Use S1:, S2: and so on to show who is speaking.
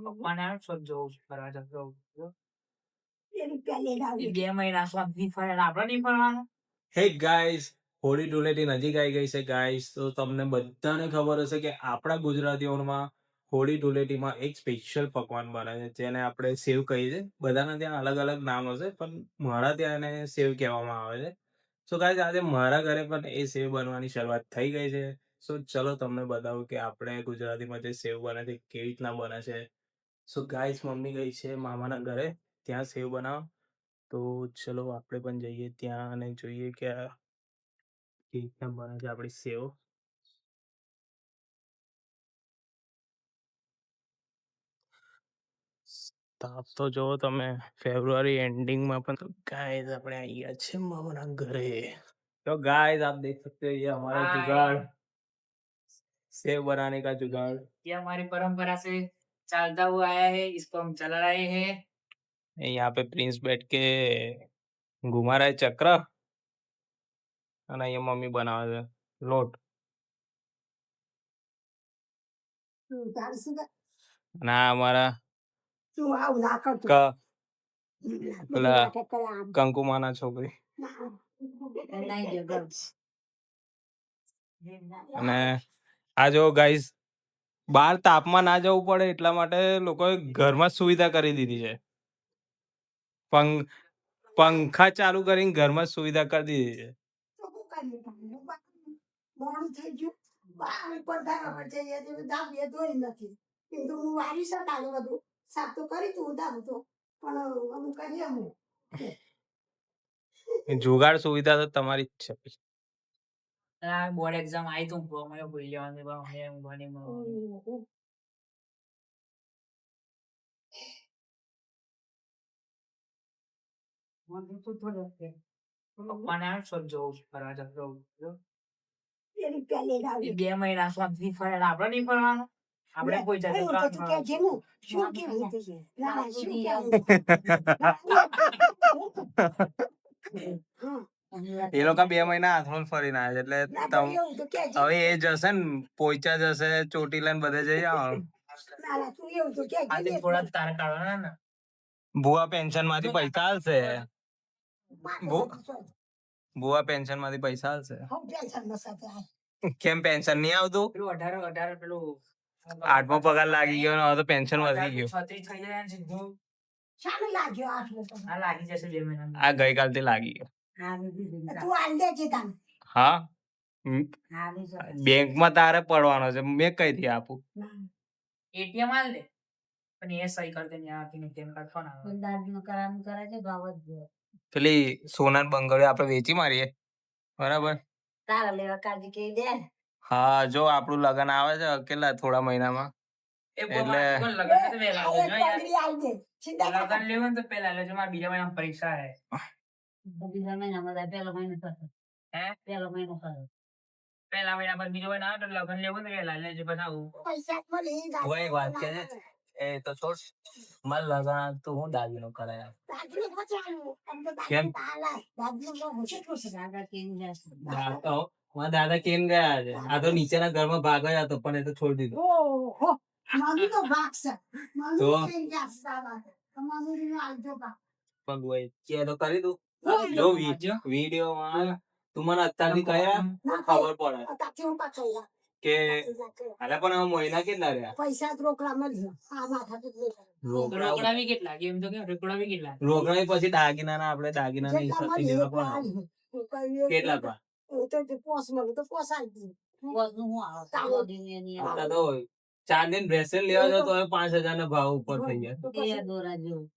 S1: પપ્પાને જોઉં છું ફરવા જતો. એ 2 મહિના સુધી ફરે આપણે નહીં ફરવાનું.
S2: હે ગાઈસ, હોળી ધૂળેટી નજીક આવી ગઈ છે ગાઈસ. તો તમને બધાને ખબર હશે કે આપણા ગુજરાતીઓમાં હોળી ધૂળેટીમાં એક સ્પેશિયલ પકવાન બને છે જેને આપણે સેવ કહીએ છીએ. બધાના ત્યાં અલગ અલગ નામ હશે પણ મારા ત્યાં એને સેવ કહેવામાં આવે છે. સો ગાઈસ, આજે મારા ઘરે પણ એ સેવ બનવાની શરૂઆત થઈ ગઈ છે. સો ચલો તમને બતાવું કે આપણે ગુજરાતીમાં જે સેવ બને છે કેવી રીતના બને છે. સો ગાઈસ, મમ્મી ગઈ છે મામાના ઘરે ત્યાં સેવ બનાવવા. તો ચલો આપણે પણ જઈએ ત્યાં અને જોઈએ કે કેવી રીતના બને છે આપણી સેવ. તાપ તો જોવો તમે, ફેબ્રુઆરી एंडिंग में तो गाइस આપણે આવી ગયા છે મામાના ઘરે. तो गाइस आप देख सकते हो ये हमारा जुगाड़, सेव बनाने का जुगाड़.
S1: ये हमारी परंपरा से चलता हुआ आया है, इसको हम चला रहे हैं.
S2: यहाँ पे प्रिंस बैठ के घुमा रहा है चक्र અને અહીંયા મમ્મી બનાવે છે લોટ. ના અમારા પેલા કંકુમાના છોકરી અને આ જો ગાઈસ, બહાર તાપમાં ના જવું પડે એટલા માટે લોકોએ ઘરમાં સુવિધા કરી દીધી છે. પંખા ચાલુ કરીને ઘરમાં સુવિધા કરી દીધી છે. મોડું થઈ ગયું, જુગાડ સુવિધા તો તમારી જ છે.
S1: બોર્ડ એક્ઝામ આવી તું ભૂલી જવાનું. પપ્પાને જોઉં છું ફરવા જતો. 2 મહિના સુધી ફરે આપણે નહીં ફરવાનું. આપણે કોઈ
S2: એ લોકો 2 મહિના હાથમાં ફરીને આવ્યા એટલે હવે એ જશે ને પોઈચા જશે, ચોટીલા ને બધે જઈ આવવાનું.
S1: થોડા તારા કાઢવાના ને.
S2: ભુવા પેન્શન માંથી પૈસા આલશે. ભુવા પેન્શન માંથી પૈસા આલશે. કેમ પેન્શન નહીં આવતું?
S1: 18 પેલું
S2: 8મો પગાર લાગી ગયો ને હવે તો પેન્શન વધી ગયું.
S1: 36 થઈ જાય ને સીધું. આ લાગી જશે 2 મહિના.
S2: આ ગઈકાલથી લાગી ગયો. હા, બેંકમાં તારે પડવાનો છે, મેં કઈથી આપું?
S1: એટીએમ આલ દે પણ એ સહી કરી દે ને આથી એટીએમ કાર્ડ ફોન આવે. દાદીનો કરામ કરે છે ભાવ જ
S2: પેલી સોનાર બંગડીઓ આપણે વેચી મારીએ, બરાબર?
S1: તારા લેવા કાજી કહી દે.
S2: હા, જો આપણું લગન આવે છે કેટલા થોડા મહિનામાં, એટલે
S1: લગન લેવું તો પેલા લેજો, મારા બીજા મહિનામાં પરીક્ષા હે. બીજા મહિનામાં પેલો મહિનો થશે. હે પેલો મહિનો થશે. પેલા મહિના પર બીજો મહિનો આવે તો લગન લેવું ને પેલા લેજો બનાવું. પૈસા મળી જાય.
S2: કોઈ વાત કે એ તો છોડ, માર લગન તો હું દાદીનો કરાયા.
S1: દાદીનો બચાવું તમને
S2: કેમ?
S1: દાદીનો મુશ્કેલ છે. દાદા કેમ જશે?
S2: મારા દાદા કેમ ગયા છે? આ તો નીચેના ઘરમાં ભાગયા હતો પણ એ તો છોડી દીધું.
S1: ઓહો, મામી તો ભાગશે.
S2: તો
S1: મામી કેમ જશે દાદા? મામી નો આલજો બા.
S2: પણ ભાઈ કે તો કરી દઉં. જો વિડીયોમાં તું મને અત્યારથી કયા ખબર પડે કે અરે પણ આ મહિના કેટલા રહ્યા?
S1: પૈસા જ રોકડા મળ્યો. આ માથા તો રોકડા બી કેટલા એમ તો કે રોકડા બી કેટલા?
S2: રોકડા પછી દાગીના આપણે દાગીના ની હિસાબથી લેવા પડે. કેટલા પા?
S1: તો પોસ મળે તો પોસ આવી પોસ નું હું આવે તાલો દીને ની આવે.
S2: તો 4 દિન બ્રેસલેટ લેવા જાવ તો 5,000 ના ભાવ ઉપર થઈ જાય.
S1: એ દોરા જેવું